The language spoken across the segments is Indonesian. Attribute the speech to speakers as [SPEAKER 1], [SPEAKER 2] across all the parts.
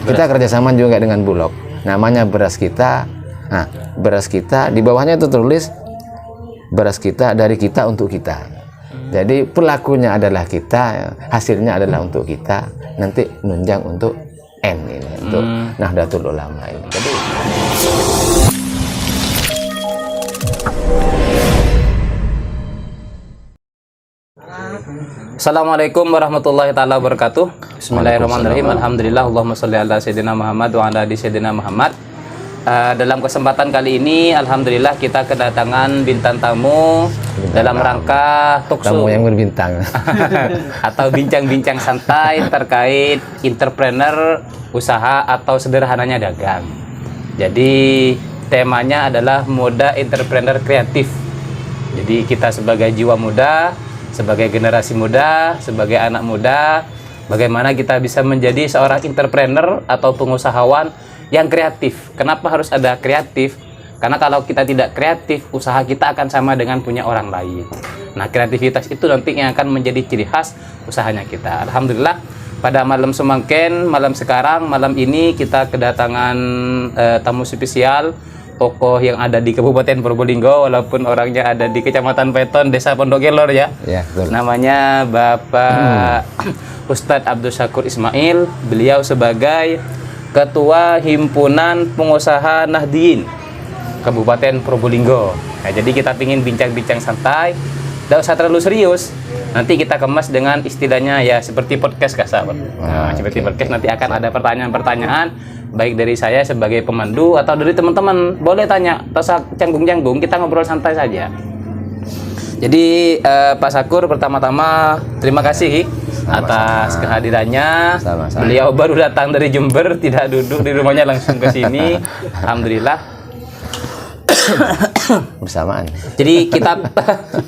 [SPEAKER 1] Kita kerjasama juga dengan Bulog. Namanya beras kita. Nah, beras kita di bawahnya itu tulis beras kita dari kita untuk kita. Jadi pelakunya adalah kita, hasilnya adalah untuk kita. Nanti nunjang untuk N ini, untuk Nahdlatul Ulama ini. Jadi
[SPEAKER 2] Assalamualaikum warahmatullahi taala wabarakatuh. Bismillahirrahmanirrahim. Alhamdulillah, Allahumma sholli ala sayyidina Muhammad wa ala ali sayyidina Muhammad. Dalam kesempatan kali ini, alhamdulillah kita kedatangan bintang tamu dalam rangka talkshow
[SPEAKER 1] tamu yang berbintang
[SPEAKER 2] atau bincang-bincang santai terkait entrepreneur, usaha atau sederhananya dagang. Jadi temanya adalah muda entrepreneur kreatif. Jadi kita sebagai jiwa muda, sebagai generasi muda, sebagai anak muda, bagaimana kita bisa menjadi seorang entrepreneur atau pengusahawan yang kreatif. Kenapa harus ada kreatif? Karena kalau kita tidak kreatif, usaha kita akan sama dengan punya orang lain. Nah, kreativitas itu nanti yang akan menjadi ciri khas usahanya kita. Alhamdulillah, pada malam semangken, malam sekarang, malam ini kita kedatangan tamu spesial, tokoh yang ada di Kabupaten Probolinggo, walaupun orangnya ada di Kecamatan Peton, Desa Pondok Gelor ya.
[SPEAKER 1] Ya, betul.
[SPEAKER 2] Namanya Bapak Ustadz Abdul Syakur Ismail. Beliau sebagai Ketua Himpunan Pengusaha Nahdliyin Kabupaten Probolinggo. Nah, jadi kita ingin bincang-bincang santai, tidak usah terlalu serius. Nanti kita kemas dengan istilahnya ya seperti podcast Kak Sahabat. Nah, seperti podcast nanti akan ada pertanyaan-pertanyaan baik dari saya sebagai pemandu atau dari teman-teman. Boleh tanya, tak usah canggung-canggung, kita ngobrol santai saja. Jadi Pak Syakur, pertama-tama terima kasih atas kehadirannya.
[SPEAKER 1] Sama-sama.
[SPEAKER 2] Beliau baru datang dari Jember, tidak duduk di rumahnya, langsung ke sini. Alhamdulillah.
[SPEAKER 1] Bersamaan.
[SPEAKER 2] Jadi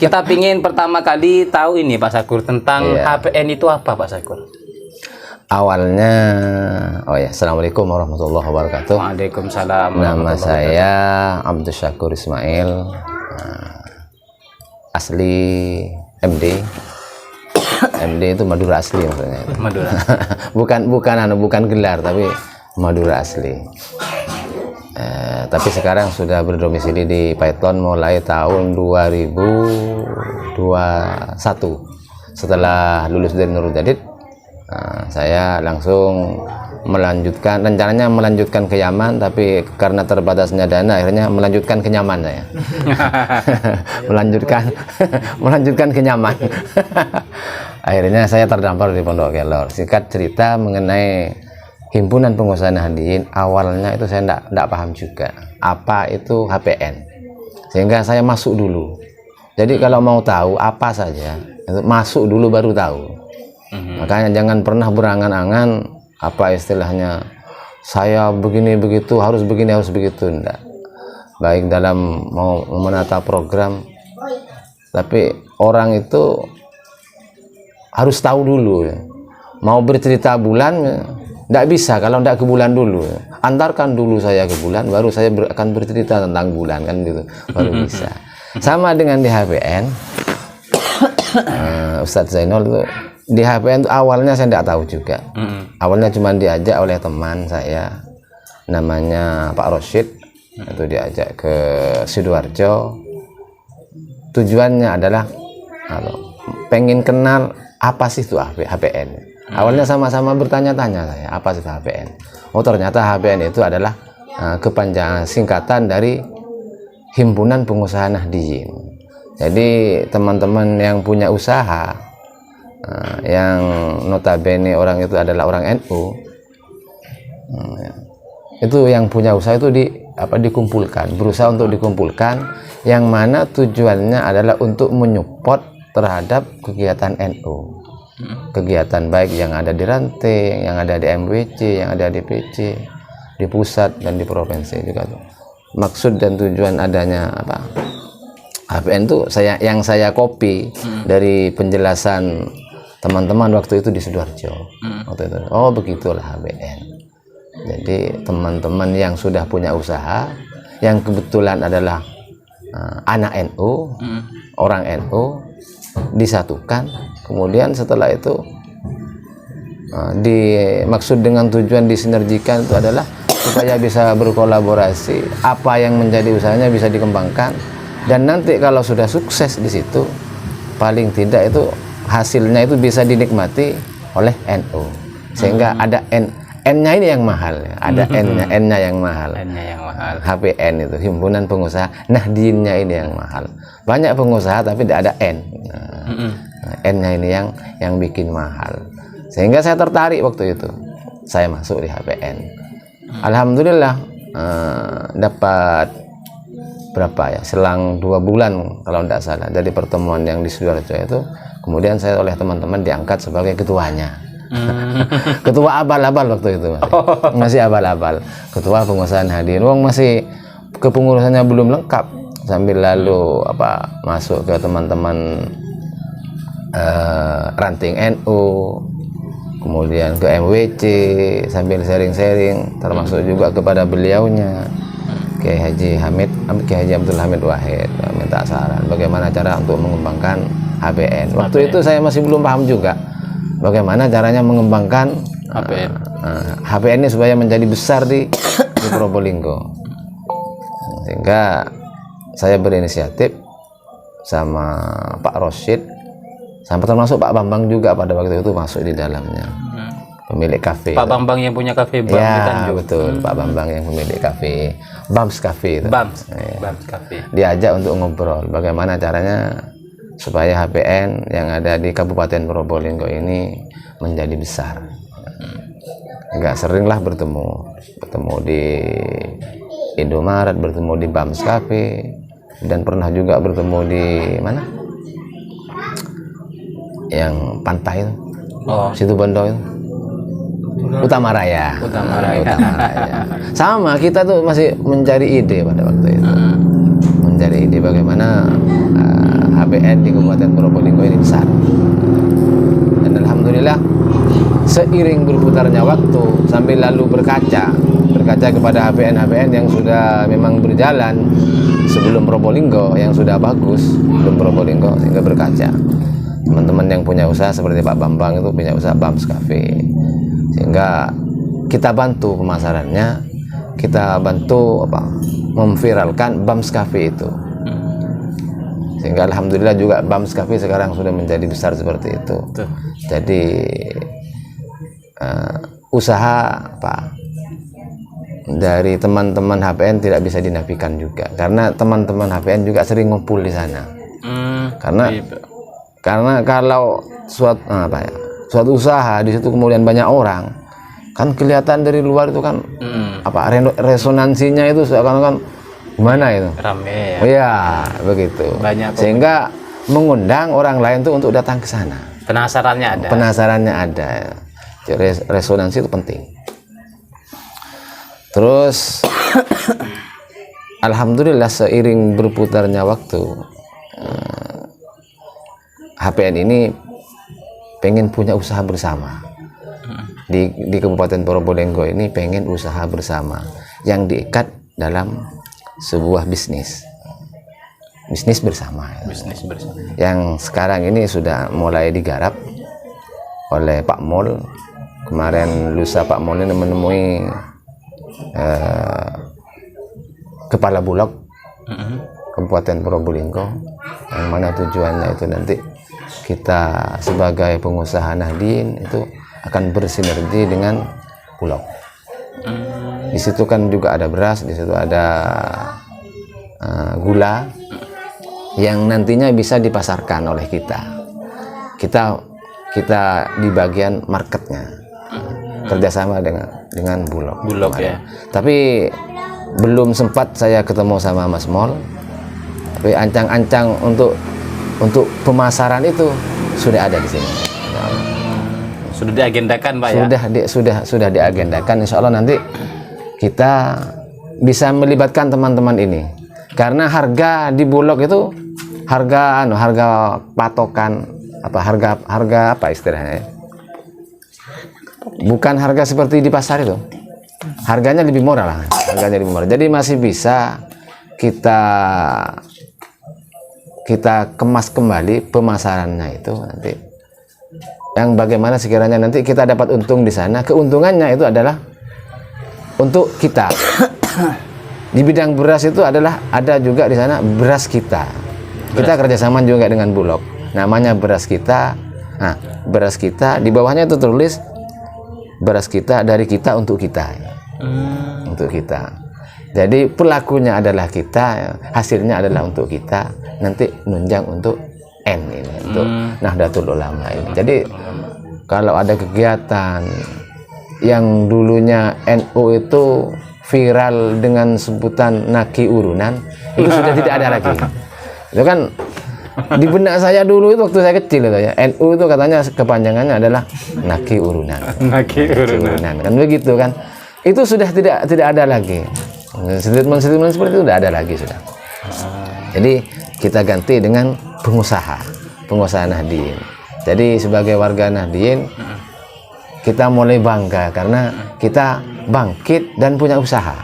[SPEAKER 2] kita pingin pertama kali tahu ini Pak Syakur tentang HPN itu apa Pak Syakur?
[SPEAKER 1] Awalnya, Assalamualaikum warahmatullahi wabarakatuh.
[SPEAKER 2] Waalaikumsalam.
[SPEAKER 1] Nama saya Abdul Syakur Ismail, asli MD. MD itu Madura asli maksudnya.
[SPEAKER 2] Madura.
[SPEAKER 1] bukan gelar tapi Madura asli. Tapi sekarang sudah berdomisili di Python mulai tahun 2021. Setelah lulus dari Nurul Jadid, saya langsung rencananya melanjutkan ke Yaman, tapi karena terbatasnya dana akhirnya melanjutkan ke Yaman saya. melanjutkan ke Yaman. Akhirnya saya terdampar di Pondok Gelor. Singkat cerita mengenai Himpunan Pengusaha Nahdliyin, awalnya itu saya enggak paham juga apa itu HPN, sehingga saya masuk dulu. Jadi kalau mau tahu apa saja, itu masuk dulu baru tahu. Makanya jangan pernah berangan-angan apa istilahnya saya begini begitu, harus begini harus begitu, enggak. Baik dalam mau menata program, tapi orang itu harus tahu dulu ya. Mau bercerita bulan enggak bisa kalau enggak ke bulan dulu. Antarkan dulu saya ke bulan, baru saya akan bercerita tentang bulan, kan gitu, baru bisa. Sama dengan di HPN. Ustadz Zainul itu di HPN itu awalnya saya enggak tahu juga. Awalnya cuma diajak oleh teman saya, namanya Pak Rosyid, itu diajak ke Sidoarjo. Tujuannya adalah pengen kenal apa sih itu HPN. Awalnya sama-sama bertanya-tanya saya, apa sih HPN? Oh, ternyata HPN itu adalah kepanjangan singkatan dari Himpunan Pengusaha Nahdliyin. Jadi teman-teman yang punya usaha, yang notabene orang itu adalah orang NU, itu yang punya usaha itu dikumpulkan, berusaha untuk dikumpulkan, yang mana tujuannya adalah untuk menyupport terhadap kegiatan NU. Kegiatan baik yang ada di ranting, yang ada di MWC, yang ada di PC, di pusat dan di provinsi juga tuh. Maksud dan tujuan adanya HPN itu yang saya copy dari penjelasan teman-teman waktu itu di Sidoarjo. Waktu itu, oh begitulah HPN. Jadi teman-teman yang sudah punya usaha, yang kebetulan adalah anak NU, orang NU, disatukan. Kemudian setelah itu dimaksud dengan tujuan disinergikan itu adalah supaya bisa berkolaborasi, apa yang menjadi usahanya bisa dikembangkan, dan nanti kalau sudah sukses di situ, paling tidak itu hasilnya itu bisa dinikmati oleh NU, sehingga ada N-nya ini yang mahal, ada N-nya yang mahal.
[SPEAKER 2] N-nya yang mahal.
[SPEAKER 1] HPN itu Himpunan Pengusaha Nahdien-nya ini yang mahal. Banyak pengusaha tapi tidak ada N. N-nya ini yang bikin mahal. Sehingga saya tertarik waktu itu. Saya masuk di HPN. Alhamdulillah dapat berapa ya? Selang 2 bulan kalau tidak salah dari pertemuan yang di Sidoarjo itu, kemudian saya oleh teman-teman diangkat sebagai ketuanya. Ketua abal-abal waktu itu masih abal-abal, ketua pengusaha Nahdien. Wong masih kepengurusannya belum lengkap, sambil lalu masuk ke teman-teman ranting NU, kemudian ke MWC sambil sharing-sharing, termasuk juga kepada beliaunya Kiai Haji Abdul Hamid Wahid, minta saran bagaimana cara untuk mengembangkan HPN. Waktu itu saya masih belum paham juga bagaimana caranya mengembangkan HPN ini supaya menjadi besar di Probolinggo. Sehingga saya berinisiatif sama Pak Rosyid, sampai termasuk Pak Bambang juga pada waktu itu masuk di dalamnya, pemilik kafe.
[SPEAKER 2] Pak Bambang yang punya kafe Bam di Tanjung.
[SPEAKER 1] Ya betul, Pak Bambang yang pemilik kafe Bams Cafe itu.
[SPEAKER 2] Bams Cafe.
[SPEAKER 1] Diajak untuk ngobrol bagaimana caranya supaya HPN yang ada di Kabupaten Probolinggo ini menjadi besar. Agak seringlah bertemu di Indomaret, bertemu di Bams Cafe, dan pernah juga bertemu di mana? Yang pantai itu. Situ Bondo itu. Utama Raya. Sama, kita tuh masih mencari ide pada waktu itu. Mencari ide bagaimana HPN di Kabupaten Probolinggo ini besar. Dan alhamdulillah seiring berputarnya waktu, sambil lalu berkaca kepada HPN yang sudah memang berjalan sebelum Probolinggo, yang sudah bagus sebelum Probolinggo, sehingga berkaca. Teman-teman yang punya usaha seperti Pak Bambang itu punya usaha Bams Cafe, sehingga kita bantu pemasarannya, kita bantu memviralkan Bams Cafe itu, sehingga alhamdulillah juga Bams Cafe sekarang sudah menjadi besar seperti itu. Jadi usaha dari teman-teman HPN tidak bisa dinafikan juga, karena teman-teman HPN juga sering ngumpul di sana. Karena kalau suatu usaha di situ kemudian banyak orang, kan kelihatan dari luar itu kan resonansinya itu seakan-akan gimana itu,
[SPEAKER 2] rame ya.
[SPEAKER 1] Iya, begitu. Sehingga mengundang orang lain tuh untuk datang ke sana. Penasarannya ada. Resonansi itu penting. Terus alhamdulillah seiring berputarnya waktu, HPN ini pengen punya usaha bersama. Di Kabupaten Probolinggo ini pengen usaha bersama yang diikat dalam sebuah bisnis bersama. Yang sekarang ini sudah mulai digarap oleh Pak Mul. Kemarin lusa Pak Mul ini menemui kepala bulog Kabupaten Probolinggo, yang mana tujuannya itu nanti kita sebagai pengusaha Nahdien itu akan bersinergi dengan bulog. Di situ kan juga ada beras, di situ ada gula yang nantinya bisa dipasarkan oleh kita. Kita di bagian marketnya, kerjasama dengan bulog ya. Tapi belum sempat saya ketemu sama Mas Mol, tapi ancang-ancang untuk pemasaran itu sudah ada di sini.
[SPEAKER 2] Sudah diagendakan, Pak ya?
[SPEAKER 1] Sudah diagendakan. Insya Allah nanti kita bisa melibatkan teman-teman ini, karena harga di bulog itu harga patokan harga apa istilahnya ya? Bukan harga seperti di pasar itu. Harganya lebih murah lah. Jadi masih bisa kita kemas kembali pemasarannya itu nanti yang bagaimana sekiranya nanti kita dapat untung di sana, keuntungannya itu adalah untuk kita. Di bidang beras itu adalah ada juga di sana beras kita. Kita kerjasama juga dengan Bulog. Namanya beras kita. Nah, beras kita di bawahnya itu tertulis beras kita dari kita untuk kita. Untuk kita. Jadi pelakunya adalah kita, hasilnya adalah untuk kita. Nanti nunjang untuk N ini, untuk Nahdlatul Ulama ini. Jadi kalau ada kegiatan yang dulunya NU itu viral dengan sebutan naki urunan, itu sudah tidak ada lagi. Itu kan di benak saya dulu itu waktu saya kecil itu ya, NU itu katanya kepanjangannya adalah naki urunan.
[SPEAKER 2] Naki urunan.
[SPEAKER 1] Kan begitu kan. Itu sudah tidak ada lagi. Statement seperti itu tidak ada lagi sudah. Jadi kita ganti dengan pengusaha Nahdien. Jadi sebagai warga Nahdien kita mulai bangga karena kita bangkit dan punya usaha.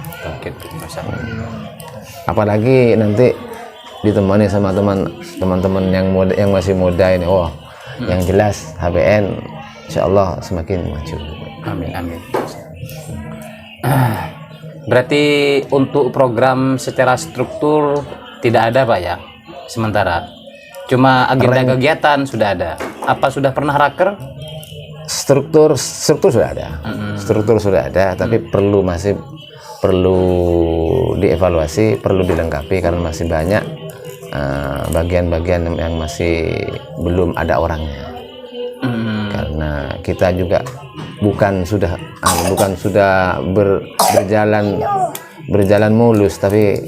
[SPEAKER 1] Apalagi nanti ditemani sama teman-teman yang masih muda ini. Oh, yang jelas HBN insyaallah semakin maju.
[SPEAKER 2] Amin amin. Berarti untuk program secara struktur tidak ada Pak ya sementara, cuma agenda kegiatan sudah ada. Apa sudah pernah raker?
[SPEAKER 1] Struktur sudah ada. Struktur sudah ada, tapi masih perlu dievaluasi, perlu dilengkapi karena masih banyak bagian-bagian yang masih belum ada orangnya. Karena kita juga bukan sudah berjalan mulus, tapi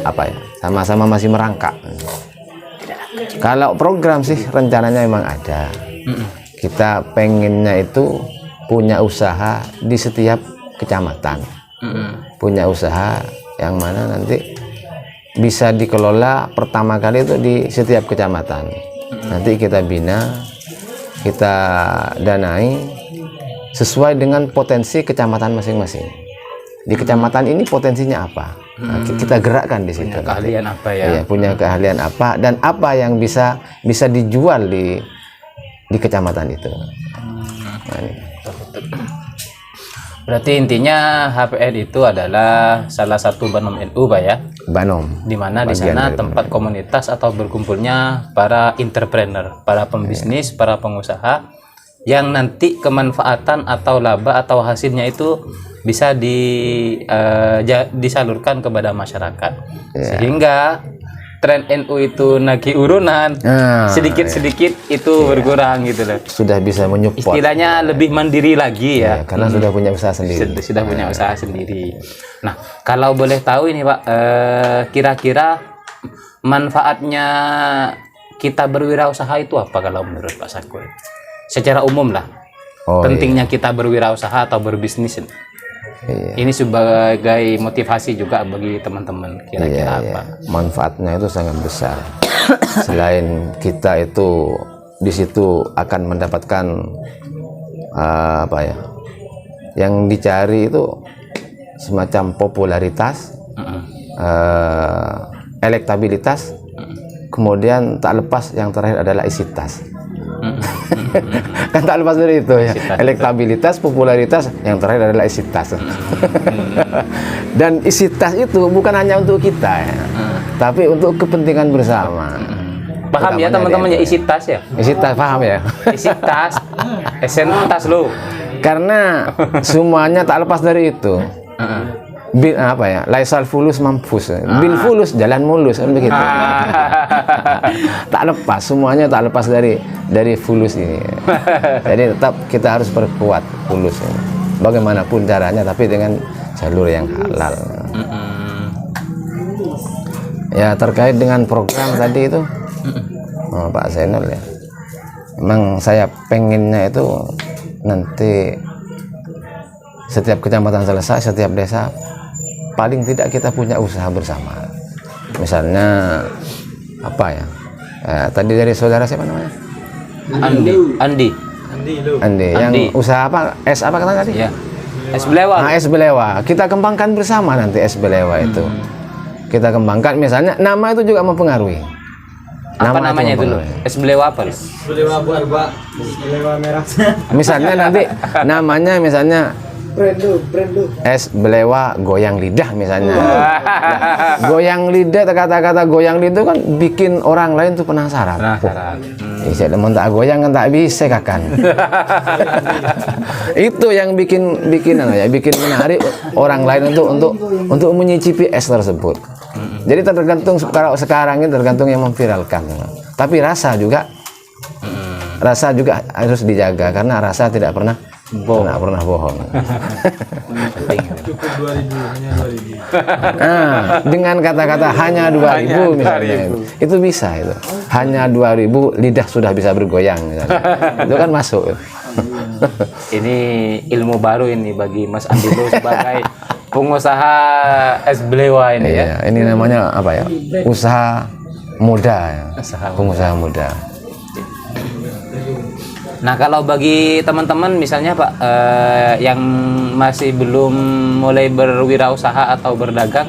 [SPEAKER 1] apa ya, sama-sama masih merangkak. Kalau program sih rencananya memang ada. Kita pengennya itu punya usaha di setiap kecamatan, punya usaha yang mana nanti bisa dikelola pertama kali itu di setiap kecamatan. Nanti kita bina, kita danai sesuai dengan potensi kecamatan masing-masing. Di kecamatan ini potensinya apa? Nah, kita gerakkan di situ.
[SPEAKER 2] Punya keahlian apa ya?
[SPEAKER 1] Iya, punya keahlian apa dan apa yang bisa dijual di kecamatan itu. Nah, ini.
[SPEAKER 2] Berarti intinya HPN itu adalah salah satu Banom NU Pak ya?
[SPEAKER 1] Banom.
[SPEAKER 2] Di mana di sana tempat komunitas atau berkumpulnya para entrepreneur, para pembisnis, para pengusaha yang nanti kemanfaatan atau laba atau hasilnya itu bisa disalurkan kepada masyarakat. Sehingga tren NU itu nagi urunan, sedikit-sedikit itu berkurang gitu loh.
[SPEAKER 1] Sudah bisa menyupport.
[SPEAKER 2] Istilahnya lebih mandiri lagi ya.
[SPEAKER 1] Karena sudah punya usaha sendiri.
[SPEAKER 2] Sudah punya usaha sendiri. Nah, kalau boleh tahu ini Pak, kira-kira manfaatnya kita berwirausaha itu apa kalau menurut Pak Sakul? Secara umum lah. Pentingnya kita berwirausaha atau berbisnis. Ini sebagai motivasi juga bagi teman-teman, kira-kira apa?
[SPEAKER 1] Manfaatnya itu sangat besar. Selain kita itu di situ akan mendapatkan apa ya? Yang dicari itu semacam popularitas, elektabilitas, kemudian tak lepas yang terakhir adalah isi tas. Kan tak lepas dari itu ya, elektabilitas, popularitas, yang terakhir adalah isi tas. Dan isi tas itu bukan hanya untuk kita ya, tapi untuk kepentingan bersama.
[SPEAKER 2] Paham ya teman-teman ya, isi tas ya?
[SPEAKER 1] Isi tas, paham ya?
[SPEAKER 2] Isi tas, esen tas lo.
[SPEAKER 1] Karena semuanya tak lepas dari itu. Bil apa ya, laisal fulus mampus, bil fulus jalan mulus, kan begitu. Tak lepas, semuanya tak lepas dari fulus ini. Jadi tetap kita harus perkuat fulus ini, bagaimanapun caranya, tapi dengan jalur yang halal. Ya, terkait dengan program tadi itu, Pak Zainul ya, memang saya pengennya itu nanti setiap kecamatan selesai, setiap desa paling tidak kita punya usaha bersama. Misalnya apa ya? Tadi dari saudara siapa namanya?
[SPEAKER 2] Andi.
[SPEAKER 1] Yang usaha apa? Es apa kata tadi?
[SPEAKER 2] Ya. Es belewa.
[SPEAKER 1] Nah, es belewa. Kita kembangkan bersama nanti es belewa itu. Kita kembangkan, misalnya nama itu juga mempengaruhi.
[SPEAKER 2] Apa namanya itu loh? Es belewa apa loh?
[SPEAKER 3] Belewa barba, belewa merah.
[SPEAKER 1] Misalnya nanti namanya misalnya
[SPEAKER 3] Brando.
[SPEAKER 1] es belewa goyang lidah misalnya. Nah, goyang lidah, kata-kata goyang lidah kan bikin orang lain tuh penasaran. Saya lemon tak goyang kan tak bisa kakan. Itu yang bikin menarik orang lain untuk menyicipi es tersebut. Jadi tergantung kalau sekarang ini tergantung yang memviralkan. Tapi rasa juga harus dijaga karena rasa tidak pernah bohong.
[SPEAKER 3] Cukup 2.000, hanya 2.000.
[SPEAKER 1] Nah, dengan kata-kata hanya 2.000 misalnya, itu bisa itu. Hanya 2.000 lidah sudah bisa bergoyang misalnya. Itu kan masuk.
[SPEAKER 2] Ini ilmu baru ini bagi Mas Andilo sebagai pengusaha es belewa ini ya.
[SPEAKER 1] Iya, ini namanya apa ya? Usaha muda ya. Pengusaha muda.
[SPEAKER 2] Nah, kalau bagi teman-teman misalnya Pak yang masih belum mulai berwirausaha atau berdagang,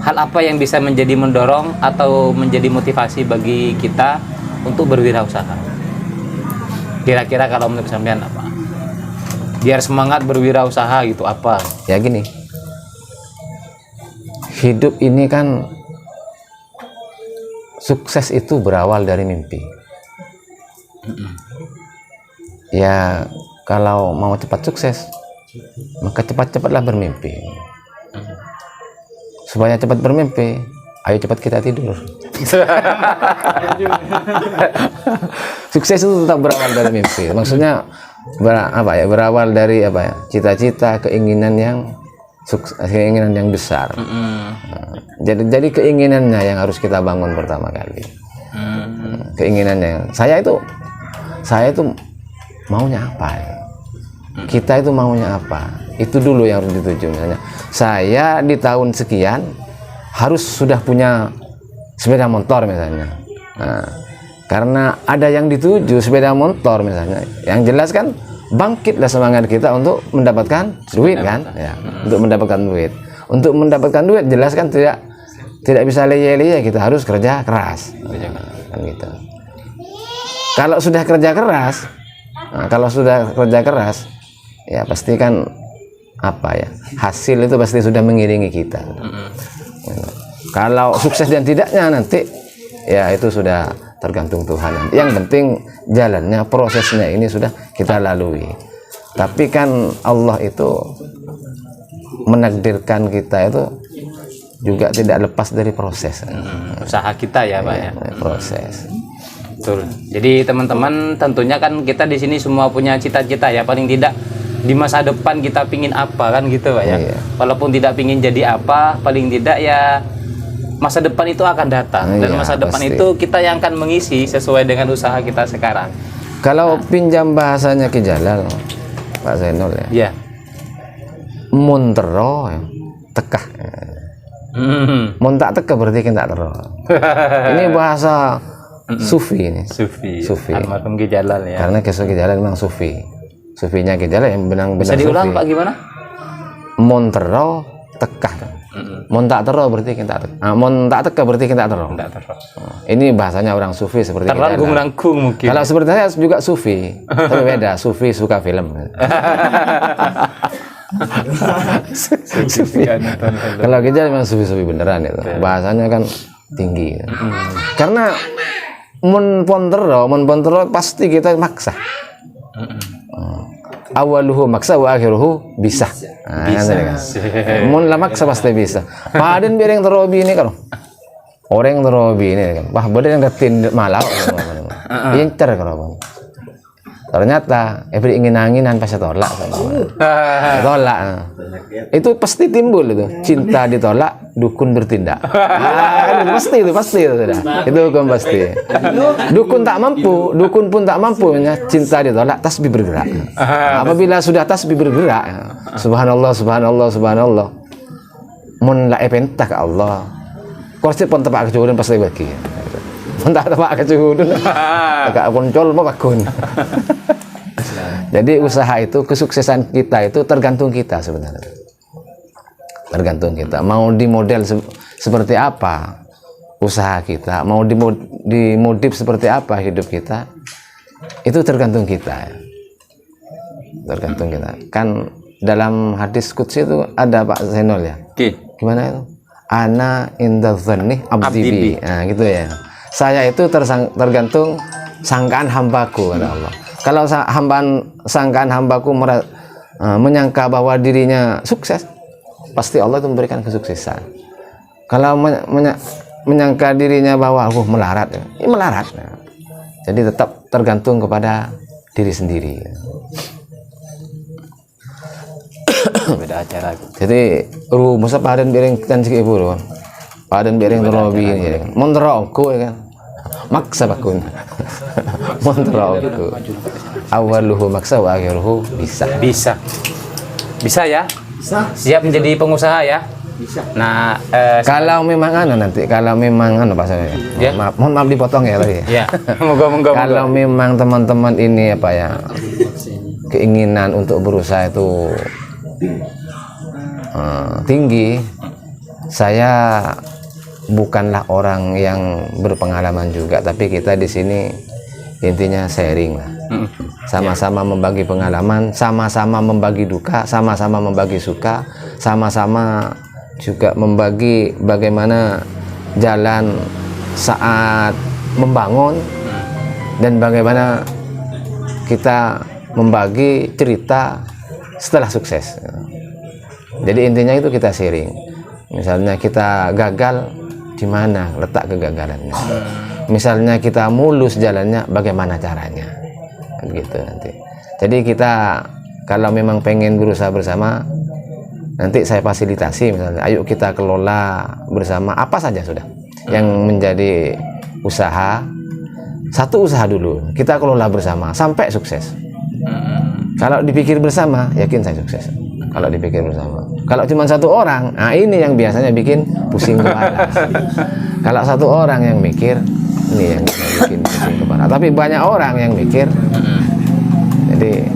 [SPEAKER 2] hal apa yang bisa menjadi mendorong atau menjadi motivasi bagi kita untuk berwirausaha? Kira-kira kalau menurut sampean apa? Biar semangat berwirausaha gitu apa?
[SPEAKER 1] Ya gini. Hidup ini kan sukses itu berawal dari mimpi. Ya kalau mau cepat sukses maka cepat-cepatlah bermimpi. Supaya cepat bermimpi, ayo cepat kita tidur. Sukses itu tetap berawal dari mimpi. Maksudnya berawal dari cita-cita, keinginan yang besar. Jadi keinginannya yang harus kita bangun pertama kali. Keinginannya. Saya itu maunya apa ya? Kita itu maunya apa? Itu dulu yang harus dituju. Misalnya saya di tahun sekian harus sudah punya sepeda motor misalnya. Nah, karena ada yang dituju sepeda motor misalnya, yang jelas kan bangkitlah semangat kita untuk mendapatkan duit kan ya. Untuk mendapatkan duit jelas kan tidak bisa leye-leye, kita harus kerja keras kan gitu. Kalau sudah kerja keras, ya pasti kan hasil itu pasti sudah mengiringi kita. Kalau sukses dan tidaknya nanti ya itu sudah tergantung Tuhan. Yang penting jalannya, prosesnya ini sudah kita lalui. Tapi kan Allah itu menakdirkan kita itu juga tidak lepas dari proses.
[SPEAKER 2] Usaha kita ya Pak ya.
[SPEAKER 1] Proses.
[SPEAKER 2] Betul. Jadi teman-teman tentunya kan kita di sini semua punya cita-cita ya, paling tidak di masa depan kita pingin apa kan gitu Pak ya.
[SPEAKER 1] Iya.
[SPEAKER 2] Walaupun tidak pingin jadi apa, paling tidak ya masa depan itu akan datang dan
[SPEAKER 1] Iya,
[SPEAKER 2] masa depan
[SPEAKER 1] pasti.
[SPEAKER 2] itu kita yang akan mengisi sesuai dengan usaha kita sekarang.
[SPEAKER 1] Kalau pinjam bahasanya Ki Jalal, Pak Zainul ya.
[SPEAKER 2] Iya.
[SPEAKER 1] Muntero tekah. Mun tak teka berarti kita tero. Ini bahasa Sufi ini. Sufi.
[SPEAKER 2] Almarhum Ki Jalal ya.
[SPEAKER 1] Karena Ki Jalal memang Sufi. Sufinya Ki Jalal yang benar-benar
[SPEAKER 2] Bisa diulang
[SPEAKER 1] Sufi.
[SPEAKER 2] Pak gimana?
[SPEAKER 1] Mun tero tekah. Mun tak tero berarti kita teka. Mun tak teka berarti kita tero.
[SPEAKER 2] Tidak terus.
[SPEAKER 1] Ini bahasanya orang Sufi seperti Ki Jalal.
[SPEAKER 2] Teranggung-ranggung mungkin.
[SPEAKER 1] Kalau seperti saya juga Sufi, tapi beda. Sufi suka film. Sufi. Kalau kita memang Sufi beneran itu. Bahasanya kan tinggi. Karena mun pontero pasti kita maksa. Awaluhu maksa wa akhiruhu bisa. Bisa. Mun la maksa pasti bisa. Paden biar yang terobi ini kan. Orang yang terobi ini kan. Wah, bodoh yang ketin malau. Incer kalau. Ternyata ingin anginan pas tolak tolak. Itu pasti timbul itu. Cinta ditolak, dukun bertindak. Kan pasti itu sudah. Itu hukum pasti. Dukun pun tak mampu cinta ditolak, tasbih bergerak. Apabila sudah tasbih bergerak, subhanallah. Mun la epenta ke Allah. Kursi pun tepak kecuhudan pasti bagi. Entah tepak kecuhudan. Agak koncol mau bakun. Jadi usaha itu, kesuksesan kita itu tergantung kita sebenarnya. Tergantung kita mau di model seperti apa. usaha kita, mau dimodif seperti apa hidup kita, itu tergantung kita, tergantung kita. Kan dalam hadis qudsi itu ada Pak Zainul ya.
[SPEAKER 2] Oke.
[SPEAKER 1] Gimana itu? Ana inda dzanni abdi bi.
[SPEAKER 2] Abdi bi.
[SPEAKER 1] Nah, gitu ya. Saya itu tergantung sangkaan hambaku, kata Allah. Kalau sangkaan hambaku menyangka bahwa dirinya sukses, pasti Allah itu memberikan kesuksesan. Kalau menyangka dirinya bahwa melarat, ya melarat. Nah, jadi tetap tergantung kepada diri sendiri.
[SPEAKER 2] Beda acara.
[SPEAKER 1] Jadi masa padan bereng kan sik ibu kan. Padan bereng terobi ya kan. Montroko ya kan. Maksa bakun. Montroko. Awaluhu maksa wa akhiruhu bisa.
[SPEAKER 2] Bisa ya?
[SPEAKER 3] Bisa.
[SPEAKER 2] Siap menjadi pengusaha ya?
[SPEAKER 3] Bisa.
[SPEAKER 2] Nah,
[SPEAKER 1] Kalau memang nanti kalau memang apa saya?
[SPEAKER 2] Ya.
[SPEAKER 1] Mohon maaf dipotong ya tadi.
[SPEAKER 2] ya, moga-moga.
[SPEAKER 1] Kalau memang teman-teman ini apa ya, keinginan untuk berusaha itu tinggi, saya bukanlah orang yang berpengalaman juga, tapi kita di sini intinya sharing lah, sama-sama membagi pengalaman, sama-sama membagi duka, sama-sama membagi suka, sama-sama juga membagi bagaimana jalan saat membangun dan bagaimana kita membagi cerita setelah sukses. Jadi intinya itu kita sharing. Misalnya kita gagal, di mana letak kegagalannya. Misalnya kita mulus jalannya, bagaimana caranya. Gitu nanti. Jadi kita kalau memang pengen berusaha bersama, nanti saya fasilitasi misalnya, ayo kita kelola bersama apa saja sudah yang menjadi usaha. Satu usaha dulu kita kelola bersama sampai sukses. Kalau dipikir bersama, yakin saya sukses. Kalau dipikir bersama. Kalau cuma satu orang, nah ini yang biasanya bikin pusing kepala. Kalau satu orang yang mikir, ini yang bikin pusing kepala. Tapi banyak orang yang mikir, jadi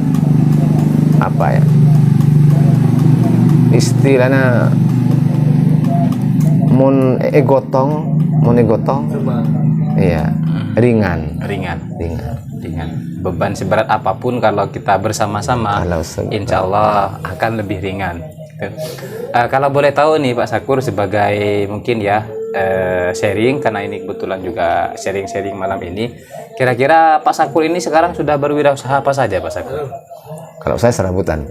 [SPEAKER 1] apa ya? Istilahnya mun egotong, iya, ringan.
[SPEAKER 2] Beban seberat apapun kalau kita bersama-sama, insya Allah akan lebih ringan. Kalau boleh tahu nih Pak Sakur, sebagai mungkin ya sharing, karena ini kebetulan juga sharing-sharing malam ini, kira-kira Pak Sakur ini sekarang sudah berwirausaha apa saja Pak Sakur?
[SPEAKER 1] Kalau saya serabutan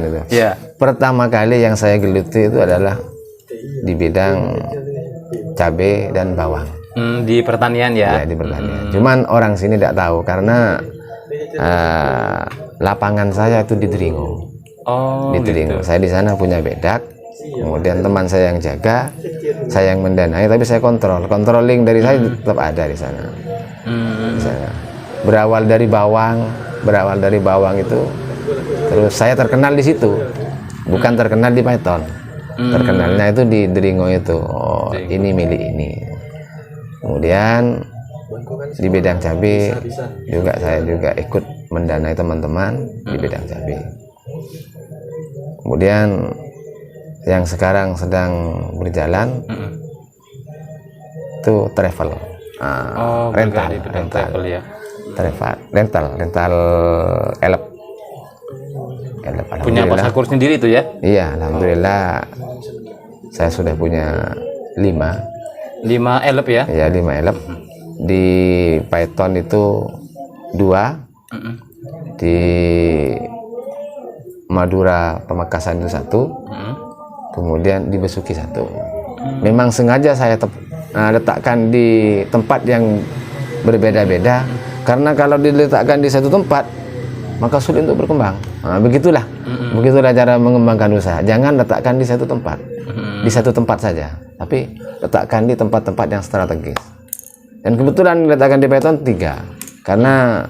[SPEAKER 1] itu.
[SPEAKER 2] Ya.
[SPEAKER 1] Pertama kali yang saya geluti itu adalah di bidang cabai dan bawang.
[SPEAKER 2] Di pertanian ya?
[SPEAKER 1] Ya, di pertanian. Cuman orang sini tidak tahu karena lapangan saya itu di Deringo.
[SPEAKER 2] Oh,
[SPEAKER 1] di Deringo.
[SPEAKER 2] gitu.
[SPEAKER 1] Saya di sana punya bedak. Kemudian teman saya yang jaga, saya yang mendanai, tapi saya controlling dari saya tetap ada di sana. Di sana. Berawal dari bawang itu, terus saya terkenal di situ, bukan terkenal di Python. Terkenalnya itu di Deringo itu. Oh, ini milik ini. Kemudian di bidang cabai juga saya juga ikut mendanai teman-teman di bidang cabai. Kemudian yang sekarang sedang berjalan itu travel, rental
[SPEAKER 2] ya.
[SPEAKER 1] rental elep.
[SPEAKER 2] Punya Pak Sakur sendiri itu ya?
[SPEAKER 1] Iya, alhamdulillah saya sudah punya 5
[SPEAKER 2] elep ya?
[SPEAKER 1] Iya, 5 elep. Di Python itu 2, di Madura Pamekasan itu 1, kemudian di Besuki 1. Memang sengaja saya letakkan di tempat yang berbeda-beda, karena kalau diletakkan di satu tempat maka sulit untuk berkembang. Nah, begitulah cara mengembangkan usaha. Jangan letakkan di satu tempat, di satu tempat saja, tapi letakkan di tempat-tempat yang strategis. Dan kebetulan letakkan di Python 3, karena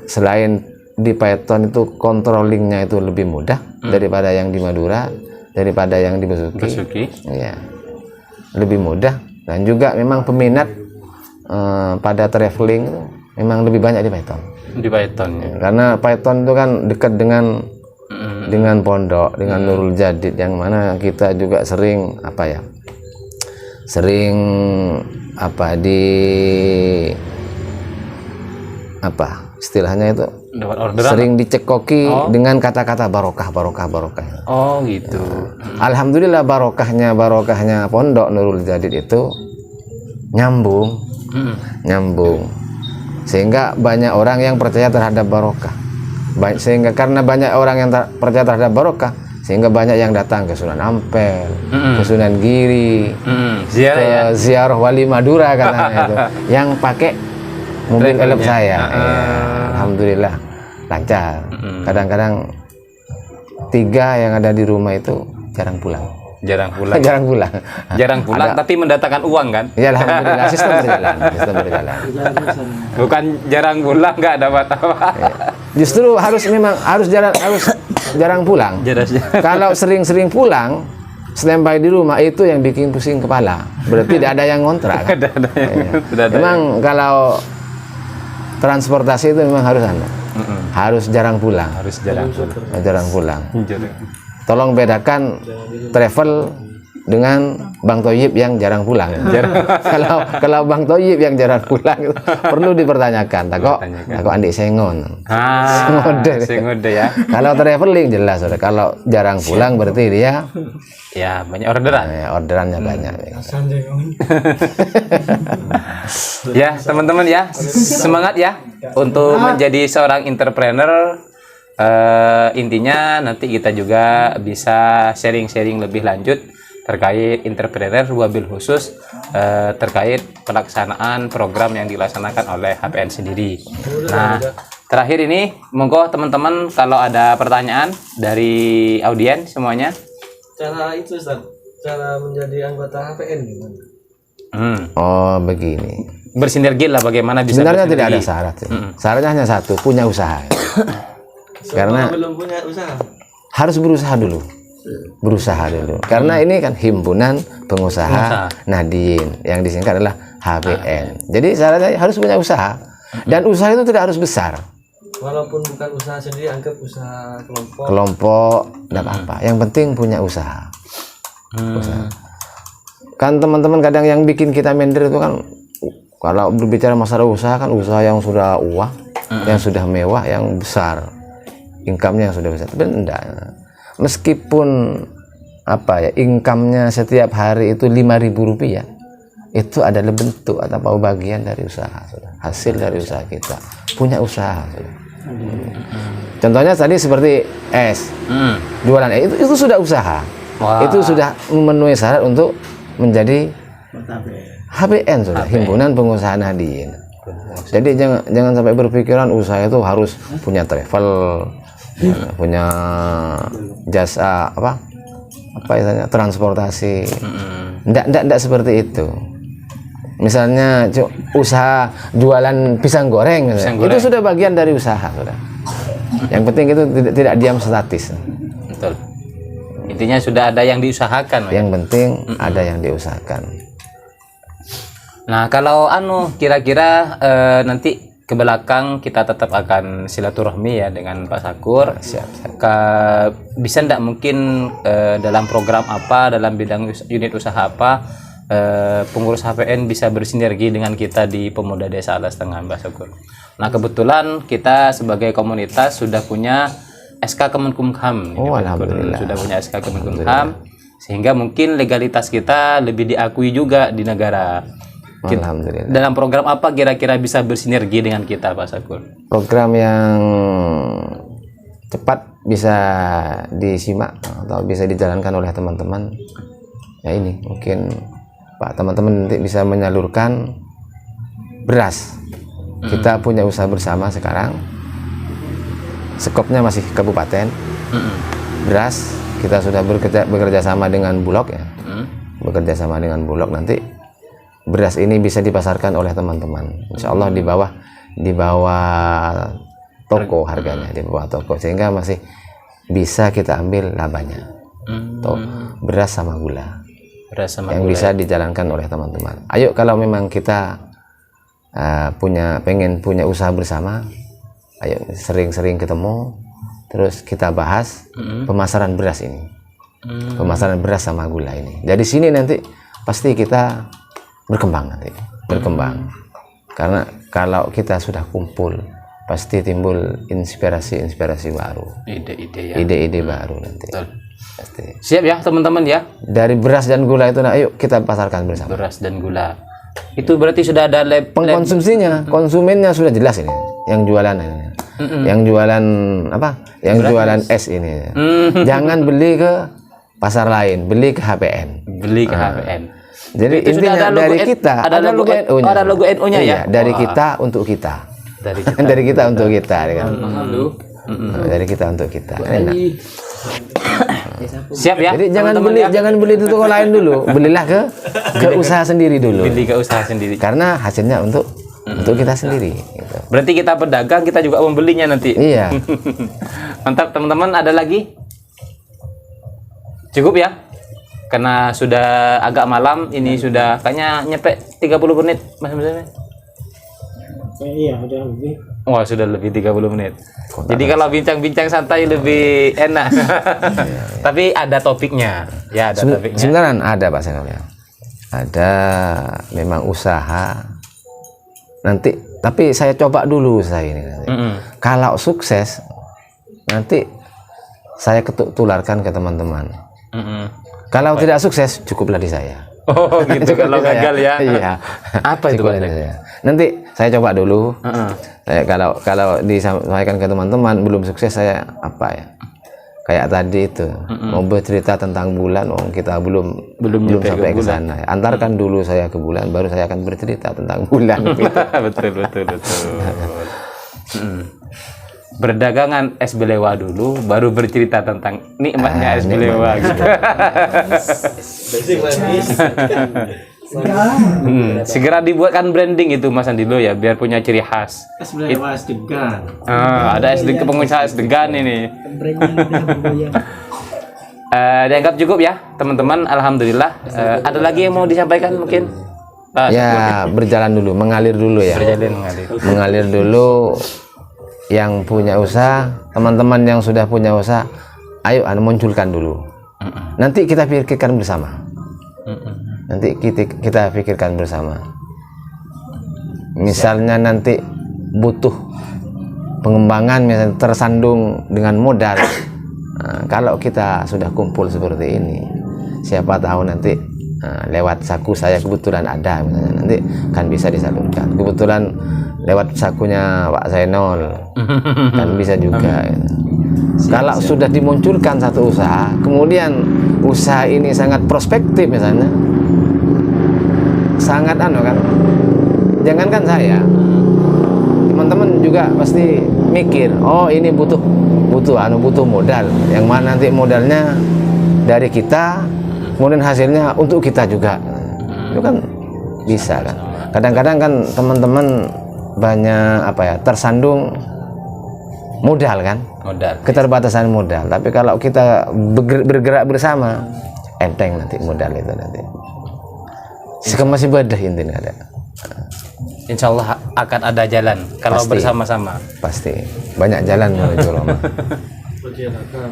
[SPEAKER 1] selain di Python itu controllingnya itu lebih mudah daripada yang di Madura, daripada yang di Besuki. Ya, lebih mudah, dan juga memang peminat pada traveling itu memang lebih banyak di Python.
[SPEAKER 2] Di Python ya.
[SPEAKER 1] Karena Python itu kan dekat dengan pondok, dengan Nurul Jadid, yang mana kita juga sering sering istilahnya itu
[SPEAKER 2] Dapat orderan.
[SPEAKER 1] sering dicekoki dengan kata-kata barokah.
[SPEAKER 2] Oh gitu.
[SPEAKER 1] Alhamdulillah barokahnya Pondok Nurul Jadid itu nyambung, sehingga banyak orang yang percaya terhadap barokah. Sehingga karena banyak orang yang percaya terhadap barokah, sehingga banyak yang datang ke Sunan Ampel, ke Sunan Giri, ke ziarah Wali Madura katanya itu, yang pakai mobil elop saya. Alhamdulillah lancar. Kadang-kadang 3 yang ada di rumah itu jarang pulang.
[SPEAKER 2] Jarang pulang.
[SPEAKER 1] Jarang pulang.
[SPEAKER 2] Tapi mendatangkan uang kan?
[SPEAKER 1] Ya alhamdulillah sistem berjalan.
[SPEAKER 2] Bukan jarang pulang nggak dapat apa.
[SPEAKER 1] Justru harus jarang pulang. Kalau sering pulang, standby di rumah itu yang bikin pusing kepala. Berarti tidak ada yang ngontrak. Kan? Memang kalau transportasi itu memang harus jarang pulang. Jarang pulang. Tolong bedakan travel dengan Bang Toyib yang jarang pulang. Kalau Bang Toyib yang jarang pulang perlu dipertanyakan. Takut Andi Sengon.
[SPEAKER 2] Sengode ya.
[SPEAKER 1] Kalau traveling jelas, kalau jarang pulang berarti dia
[SPEAKER 2] banyak orderan.
[SPEAKER 1] Orderannya banyak.
[SPEAKER 2] Ya teman-teman ya, semangat ya untuk menjadi seorang entrepreneur. Intinya nanti kita juga bisa sharing-sharing lebih lanjut terkait entrepreneur, wabil khusus terkait pelaksanaan program yang dilaksanakan oleh HPN sendiri. Nah, terakhir ini monggo teman-teman kalau ada pertanyaan dari audiens semuanya.
[SPEAKER 3] Cara itu Ustaz, cara menjadi anggota HPN gimana?
[SPEAKER 1] Oh begini.
[SPEAKER 2] Bersinergi lah, bagaimana bisa
[SPEAKER 1] sebenarnya
[SPEAKER 2] bersinergi.
[SPEAKER 1] tidak ada syarat. Syaratnya hanya satu, punya usaha. Karena
[SPEAKER 3] belum punya usaha
[SPEAKER 1] harus berusaha dulu. Karena ini kan himpunan pengusaha Nahdien yang disingkat adalah HPN. Jadi syaratnya harus punya usaha, dan usaha itu tidak harus besar.
[SPEAKER 3] Walaupun bukan usaha sendiri, anggap usaha
[SPEAKER 1] kelompok tidak apa-apa, yang penting punya usaha. Kan teman-teman kadang yang bikin kita minder itu kan, kalau berbicara masalah usaha kan usaha yang sudah yang sudah mewah, yang besar, income-nya yang sudah besar. Tapi enggak, meskipun income-nya setiap hari itu Rp5.000, itu adalah bentuk atau bagian dari usaha, hasil dari usaha kita. Punya usaha. Contohnya tadi seperti es, jualan es itu sudah usaha. Itu sudah memenuhi syarat untuk menjadi HPN, himpunan pengusaha Nahdien. Jadi jangan sampai berpikiran usaha itu harus punya travel, punya jasa istilahnya transportasi. Enggak seperti itu. Misalnya usaha jualan pisang goreng, itu sudah bagian dari usaha, sudah. Yang penting itu tidak diam statis.
[SPEAKER 2] Betul. Intinya sudah ada yang diusahakan.
[SPEAKER 1] Yang penting ada yang diusahakan.
[SPEAKER 2] Nah, kalau kira-kira nanti ke belakang kita tetap akan silaturahmi ya dengan Pak Sakur.
[SPEAKER 1] Siap.
[SPEAKER 2] Bisa enggak mungkin dalam program apa, dalam bidang unit usaha apa, pengurus HPN bisa bersinergi dengan kita di Pemuda Desa Alas Tengah, Mbak Sakur. Nah, kebetulan kita sebagai komunitas sudah punya SK Kemenkumham.
[SPEAKER 1] Alhamdulillah.
[SPEAKER 2] Sudah punya SK Kemenkumham, sehingga mungkin legalitas kita lebih diakui juga di negara.
[SPEAKER 1] Alhamdulillah.
[SPEAKER 2] Dalam program apa kira-kira bisa bersinergi dengan kita, Pak Sakur?
[SPEAKER 1] Program yang cepat bisa disimak atau bisa dijalankan oleh teman-teman, ya ini mungkin Pak teman-teman nanti bisa menyalurkan beras. Kita punya usaha bersama sekarang, skopnya masih kabupaten. Beras kita sudah bekerja sama dengan Bulog ya. Bekerja sama dengan Bulog, nanti beras ini bisa dipasarkan oleh teman-teman. Insya Allah di bawah toko harganya, di bawah toko, sehingga masih bisa kita ambil labanya. Beras sama gula. Yang bisa dijalankan oleh teman-teman. Ayo kalau memang kita pengen punya usaha bersama, ayo sering-sering ketemu, terus kita bahas pemasaran beras ini. Pemasaran beras sama gula ini. Dari sini nanti pasti kita berkembang nanti, berkembang. Karena kalau kita sudah kumpul, pasti timbul inspirasi baru,
[SPEAKER 2] Ide-ide ya.
[SPEAKER 1] ide-ide baru nanti.
[SPEAKER 2] Betul.
[SPEAKER 1] Pasti.
[SPEAKER 2] Siap ya teman-teman ya.
[SPEAKER 1] Dari beras dan gula itu, nah, ayo kita pasarkan bersama.
[SPEAKER 2] Beras dan gula. Itu berarti sudah ada
[SPEAKER 1] Pengkonsumsinya, konsumennya sudah jelas ini. Yang jualan ini, yang jualan apa? Yang jualan es ini. Jangan beli ke pasar lain, beli ke HPN.
[SPEAKER 2] beli ke HPN.
[SPEAKER 1] Jadi
[SPEAKER 2] Itu sudah
[SPEAKER 1] intinya
[SPEAKER 2] ada logo
[SPEAKER 1] dari
[SPEAKER 2] N-
[SPEAKER 1] kita
[SPEAKER 2] ada logo N-
[SPEAKER 1] NU-nya.
[SPEAKER 2] ada logo NU-nya ya?
[SPEAKER 1] Iya, dari
[SPEAKER 2] Wah.
[SPEAKER 1] kita untuk kita.
[SPEAKER 2] Dari kita.
[SPEAKER 1] Dari kita untuk kita, kan?
[SPEAKER 3] Halo.
[SPEAKER 1] Dari kita untuk kita. Enak.
[SPEAKER 2] Siap ya.
[SPEAKER 1] Jadi jangan
[SPEAKER 2] teman-teman
[SPEAKER 1] beli,
[SPEAKER 2] ya.
[SPEAKER 1] jangan beli di toko lain dulu, belilah ke usaha sendiri dulu.
[SPEAKER 2] Beli ke usaha sendiri.
[SPEAKER 1] Karena hasilnya untuk kita sendiri. Gitu.
[SPEAKER 2] Berarti kita pedagang, kita juga membelinya nanti.
[SPEAKER 1] Iya.
[SPEAKER 2] Mantap teman-teman, ada lagi? Cukup ya? Karena sudah agak malam, ini sudah kayaknya nyampe 30 menit Mas Muslimin.
[SPEAKER 3] Iya, udah lebih.
[SPEAKER 2] Wah, sudah lebih 30 menit. Jadi kalau bincang-bincang santai lebih enak. Tapi ada topiknya. Ya, ada topiknya.
[SPEAKER 1] Sebenarnya ada Pak Senol ya. Ada memang usaha. Nanti tapi saya coba dulu usaha ini nanti. Kalau sukses nanti saya tularkan ke teman-teman. Kalau tidak sukses cukuplah di saya.
[SPEAKER 2] Oh, gitu. Kalau
[SPEAKER 1] Di saya.
[SPEAKER 2] gagal ya.
[SPEAKER 1] Iya.
[SPEAKER 2] Apa itu,
[SPEAKER 1] Cukuplah
[SPEAKER 2] Pak?
[SPEAKER 1] di saya. Nanti saya coba dulu. Kalau disampaikan ke teman-teman belum sukses, saya apa ya? Kayak tadi itu mau bercerita tentang bulan, kita belum
[SPEAKER 2] nyampe
[SPEAKER 1] sampai
[SPEAKER 2] ke
[SPEAKER 1] ke
[SPEAKER 2] bulan.
[SPEAKER 1] sana. Antarkan dulu saya ke bulan, baru saya akan bercerita tentang bulan. Gitu.
[SPEAKER 2] betul. Berdagangan es belewa dulu, baru bercerita tentang nikmatnya es belewa. Gitu.
[SPEAKER 3] Basic lagi.
[SPEAKER 2] Segera dibuatkan branding itu Mas Andilo ya, biar punya ciri khas.
[SPEAKER 3] Sebenarnya mas degan.
[SPEAKER 2] Ada es pengusaha es degan ini. Dianggap cukup ya teman-teman. Alhamdulillah. Ada lagi yang mau disampaikan mungkin?
[SPEAKER 1] Ya berjalan dulu, mengalir dulu ya. Mengalir dulu. Yang punya usaha, teman-teman yang sudah punya usaha, ayo munculkan dulu. Nanti kita pikirkan bersama. Nanti kita pikirkan bersama. Misalnya nanti butuh pengembangan, misalnya tersandung dengan modal. Nah, kalau kita sudah kumpul seperti ini, siapa tahu nanti lewat saku saya kebetulan ada, misalnya nanti kan bisa disalurkan. Kebetulan lewat sakunya Pak Zainol kan bisa juga. Kalau sudah dimunculkan satu usaha, kemudian usaha ini sangat prospektif misalnya, sangat kan, jangankan saya, teman-teman juga pasti mikir, oh ini butuh modal, yang mana nanti modalnya dari kita, kemudian hasilnya untuk kita juga, itu kan bisa kan. Kadang-kadang kan teman-teman banyak tersandung modal kan, keterbatasan modal. Tapi kalau kita bergerak bersama, enteng nanti modal itu nanti. Masih bedah intinya ada.
[SPEAKER 2] Insya Allah akan ada jalan kalau
[SPEAKER 1] Pasti.
[SPEAKER 2] bersama-sama.
[SPEAKER 1] Pasti banyak jalan menuju Roma.
[SPEAKER 3] Perjalanan.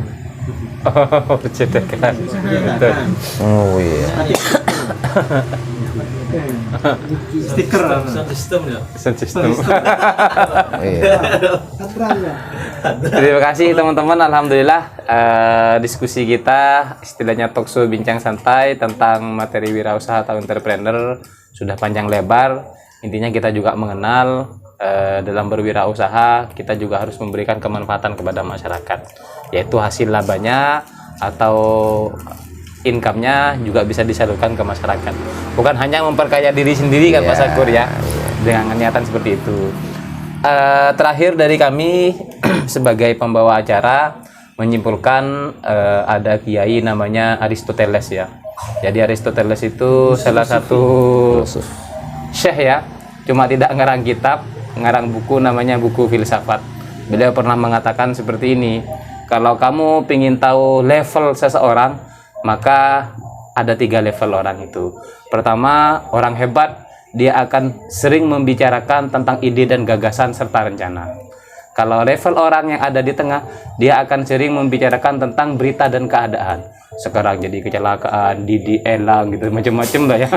[SPEAKER 2] Percetakan. Betul.
[SPEAKER 1] Oh iya.
[SPEAKER 3] Stiker sound system ya.
[SPEAKER 2] Sistem.
[SPEAKER 1] Iya.
[SPEAKER 2] Terima kasih teman-teman. Alhamdulillah diskusi kita istilahnya talkshow bincang santai tentang materi wirausaha atau entrepreneur sudah panjang lebar. Intinya kita juga mengenal dalam berwirausaha kita juga harus memberikan kemanfaatan kepada masyarakat, yaitu hasil labanya atau income-nya juga bisa disalurkan ke masyarakat. Bukan hanya memperkaya diri sendiri kan Pak Sakur ya, dengan niatan seperti itu. Terakhir dari kami sebagai pembawa acara menyimpulkan ada kiai namanya Aristoteles ya. Jadi Aristoteles itu salah satu syekh ya, cuma tidak ngarang kitab, ngarang buku namanya buku filsafat. Beliau pernah mengatakan seperti ini, kalau kamu ingin tahu level seseorang, maka ada 3 level orang itu. Pertama, orang hebat, dia akan sering membicarakan tentang ide dan gagasan serta rencana. Kalau level orang yang ada di tengah, dia akan sering membicarakan tentang berita dan keadaan. sekarang jadi kecelakaan, Didi Elang gitu, macam-macam lah ya.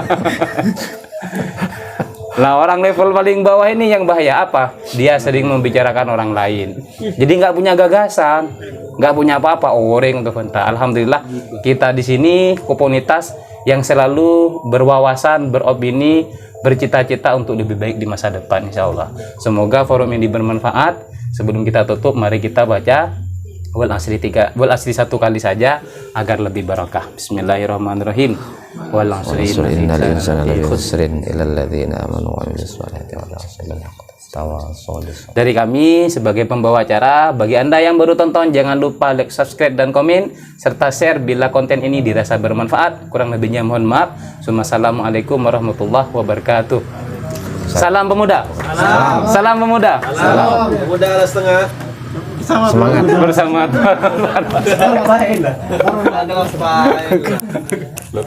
[SPEAKER 2] Nah, orang level paling bawah ini yang bahaya apa? Dia sering membicarakan orang lain. Jadi nggak punya gagasan, nggak punya apa-apa, oreng untuk entah. Alhamdulillah kita di sini komunitas yang selalu berwawasan, beropini, bercita-cita untuk lebih baik di masa depan, insya Allah. Semoga forum ini bermanfaat. Sebelum kita tutup, mari kita baca wal asri satu kali saja agar lebih barakah. Bismillahirrahmanirrahim. Wal asri
[SPEAKER 1] innal insana lafi khusrin illa alladzina amanu wa amilus solihati wa tawassaw bis sabr.
[SPEAKER 2] Dari kami sebagai pembawa acara, bagi Anda yang baru tonton jangan lupa like, subscribe dan komen serta share bila konten ini dirasa bermanfaat. Kurang lebihnya mohon maaf. Assalamualaikum warahmatullahi wabarakatuh. Salam pemuda. Salam pemuda.
[SPEAKER 3] Salam. Pemuda ala setengah.
[SPEAKER 1] Semangat
[SPEAKER 2] Bersama
[SPEAKER 3] Ada